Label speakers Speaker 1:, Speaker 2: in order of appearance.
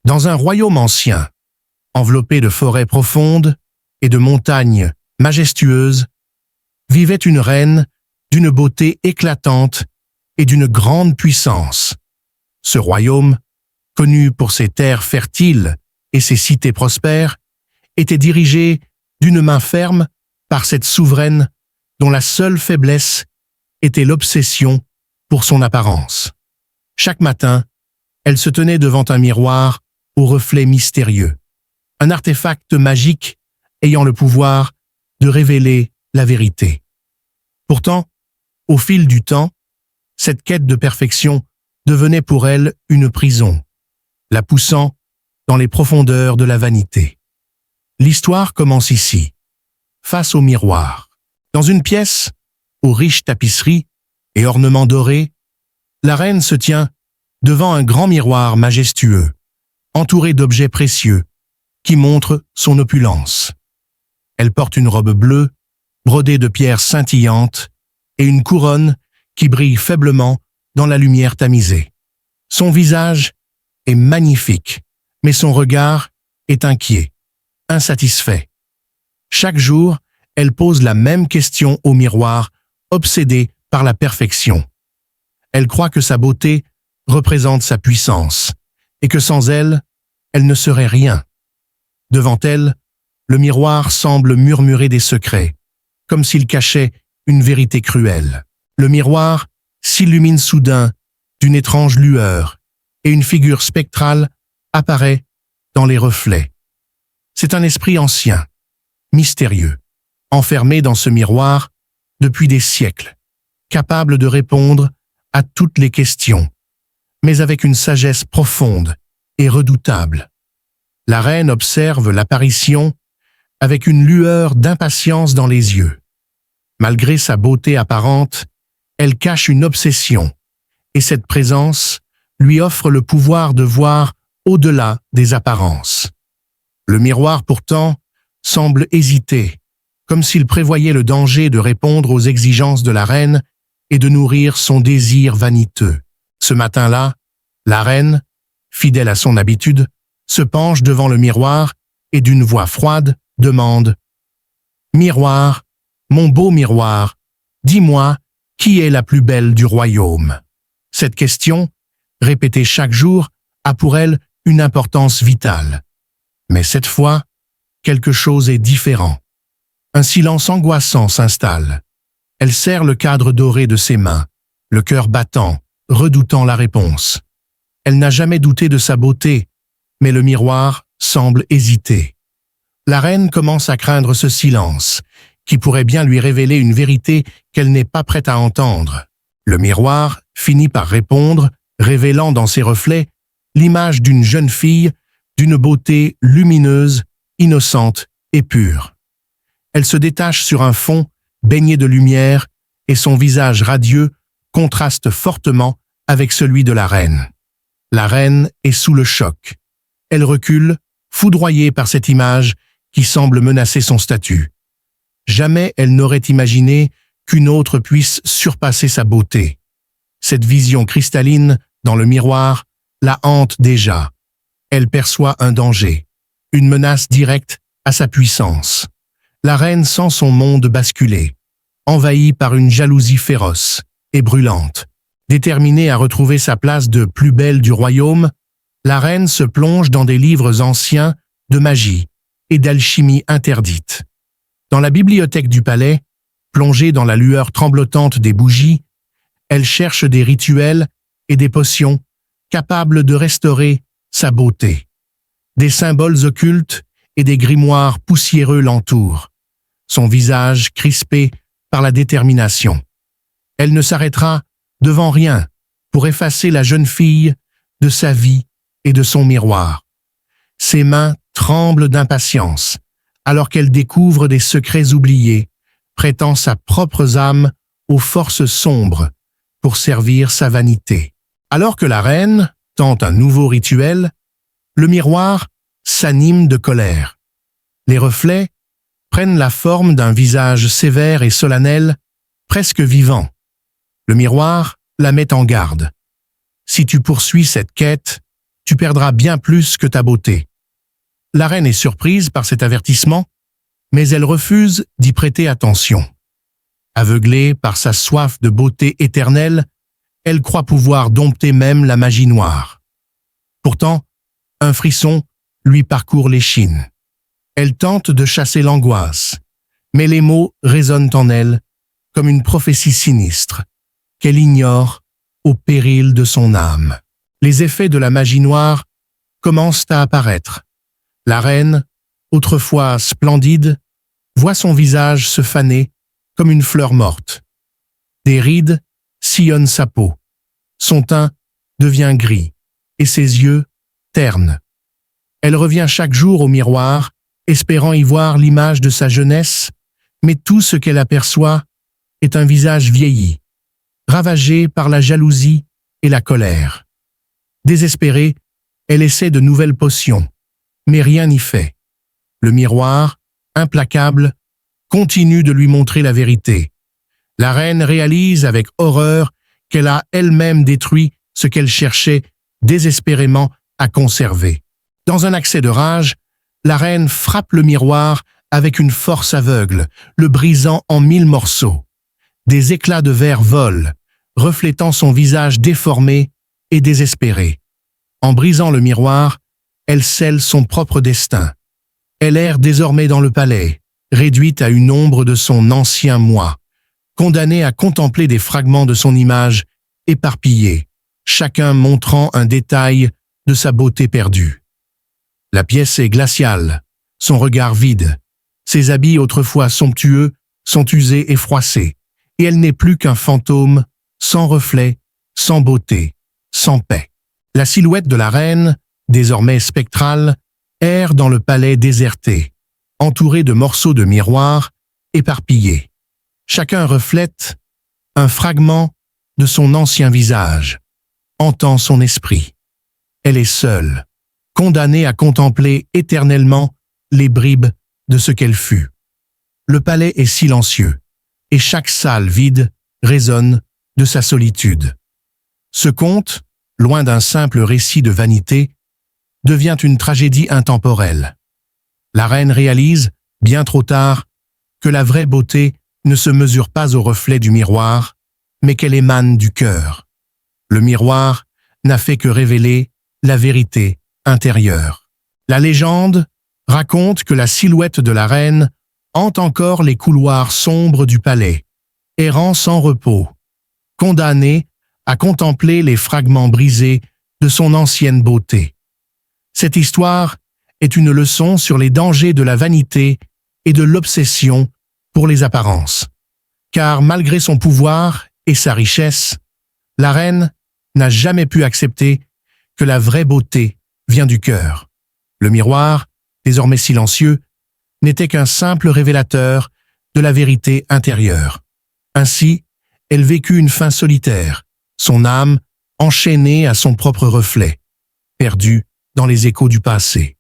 Speaker 1: Dans un royaume ancien, enveloppé de forêts profondes et de montagnes majestueuses, vivait une reine d'une beauté éclatante et d'une grande puissance. Ce royaume, connu pour ses terres fertiles et ses cités prospères, était dirigé d'une main ferme par cette souveraine dont la seule faiblesse était l'obsession pour son apparence. Chaque matin, elle se tenait devant un miroir au reflet mystérieux, un artefact magique ayant le pouvoir de révéler la vérité. Pourtant, au fil du temps, cette quête de perfection devenait pour elle une prison, la poussant dans les profondeurs de la vanité. L'histoire commence ici, face au miroir. Dans une pièce, aux riches tapisseries et ornements dorés, la reine se tient devant un grand miroir majestueux, entouré d'objets précieux, qui montrent son opulence. Elle porte une robe bleue, brodée de pierres scintillantes, et une couronne qui brille faiblement dans la lumière tamisée. Son visage est magnifique, mais son regard est inquiet, insatisfait. Chaque jour, elle pose la même question au miroir, obsédée par la perfection. Elle croit que sa beauté représente sa puissance, et que sans elle, elle ne serait rien. Devant elle, le miroir semble murmurer des secrets, comme s'il cachait une vérité cruelle. Le miroir s'illumine soudain d'une étrange lueur, et une figure spectrale apparaît dans les reflets. C'est un esprit ancien, mystérieux, enfermé dans ce miroir depuis des siècles, capable de répondre à toutes les questions, mais avec une sagesse profonde et redoutable. La reine observe l'apparition avec une lueur d'impatience dans les yeux. Malgré sa beauté apparente, elle cache une obsession, et cette présence lui offre le pouvoir de voir au-delà des apparences. Le miroir, pourtant, semble hésiter, comme s'il prévoyait le danger de répondre aux exigences de la reine et de nourrir son désir vaniteux. Ce matin-là, la reine, fidèle à son habitude, se penche devant le miroir et d'une voix froide demande « Miroir, mon beau miroir, dis-moi qui est la plus belle du royaume ?» Cette question, répétée chaque jour, a pour elle une importance vitale. Mais cette fois, quelque chose est différent. Un silence angoissant s'installe. Elle serre le cadre doré de ses mains, le cœur battant, redoutant la réponse. Elle n'a jamais douté de sa beauté, mais le miroir semble hésiter. La reine commence à craindre ce silence, qui pourrait bien lui révéler une vérité qu'elle n'est pas prête à entendre. Le miroir finit par répondre, révélant dans ses reflets l'image d'une jeune fille d'une beauté lumineuse, innocente et pure. Elle se détache sur un fond baigné de lumière et son visage radieux contraste fortement avec celui de la reine. La reine est sous le choc. Elle recule, foudroyée par cette image qui semble menacer son statut. Jamais elle n'aurait imaginé qu'une autre puisse surpasser sa beauté. Cette vision cristalline dans le miroir la hante déjà. Elle perçoit un danger, une menace directe à sa puissance. La reine sent son monde basculer, envahie par une jalousie féroce et brûlante. Déterminée à retrouver sa place de plus belle du royaume, la reine se plonge dans des livres anciens de magie et d'alchimie interdite. Dans la bibliothèque du palais, plongée dans la lueur tremblotante des bougies, elle cherche des rituels et des potions capables de restaurer sa beauté. Des symboles occultes et des grimoires poussiéreux l'entourent, son visage crispé par la détermination. Elle ne s'arrêtera devant rien pour effacer la jeune fille de sa vie et de son miroir. Ses mains tremblent d'impatience, alors qu'elle découvre des secrets oubliés, prêtant sa propre âme aux forces sombres pour servir sa vanité. Alors que la reine tente un nouveau rituel, le miroir s'anime de colère. Les reflets prennent la forme d'un visage sévère et solennel, presque vivant. Le miroir la met en garde. Si tu poursuis cette quête, tu perdras bien plus que ta beauté. La reine est surprise par cet avertissement, mais elle refuse d'y prêter attention. Aveuglée par sa soif de beauté éternelle, elle croit pouvoir dompter même la magie noire. Pourtant, un frisson lui parcourt l'échine. Elle tente de chasser l'angoisse, mais les mots résonnent en elle comme une prophétie sinistre qu'elle ignore au péril de son âme. Les effets de la magie noire commencent à apparaître. La reine, autrefois splendide, voit son visage se faner comme une fleur morte. Des rides sillonnent sa peau. Son teint devient gris et ses yeux ternes. Elle revient chaque jour au miroir, espérant y voir l'image de sa jeunesse, mais tout ce qu'elle aperçoit est un visage vieilli, ravagé par la jalousie et la colère. Désespérée, elle essaie de nouvelles potions, mais rien n'y fait. Le miroir, implacable, continue de lui montrer la vérité. La reine réalise avec horreur qu'elle a elle-même détruit ce qu'elle cherchait désespérément à conserver. Dans un accès de rage, la reine frappe le miroir avec une force aveugle, le brisant en 1000 morceaux. Des éclats de verre volent, reflétant son visage déformé et désespéré. En brisant le miroir, elle scelle son propre destin. Elle erre désormais dans le palais, réduite à une ombre de son ancien moi, condamnée à contempler des fragments de son image éparpillés, chacun montrant un détail de sa beauté perdue. La pièce est glaciale, son regard vide. Ses habits autrefois somptueux sont usés et froissés, et elle n'est plus qu'un fantôme, sans reflet, sans beauté, sans paix. La silhouette de la reine, désormais spectrale, erre dans le palais déserté, entourée de morceaux de miroirs éparpillés. Chacun reflète un fragment de son ancien visage, hantant son esprit. Elle est seule, condamnée à contempler éternellement les bribes de ce qu'elle fut. Le palais est silencieux, et chaque salle vide résonne de sa solitude. Ce conte, loin d'un simple récit de vanité, devient une tragédie intemporelle. La reine réalise, bien trop tard, que la vraie beauté ne se mesure pas au reflet du miroir, mais qu'elle émane du cœur. Le miroir n'a fait que révéler la vérité intérieure. La légende raconte que la silhouette de la reine hante encore les couloirs sombres du palais, errant sans repos, condamnée à contempler les fragments brisés de son ancienne beauté. Cette histoire est une leçon sur les dangers de la vanité et de l'obsession pour les apparences. Car malgré son pouvoir et sa richesse, la reine n'a jamais pu accepter que la vraie beauté vient du cœur. Le miroir, désormais silencieux, n'était qu'un simple révélateur de la vérité intérieure. Ainsi, elle vécut une fin solitaire, son âme enchaînée à son propre reflet, perdue dans les échos du passé.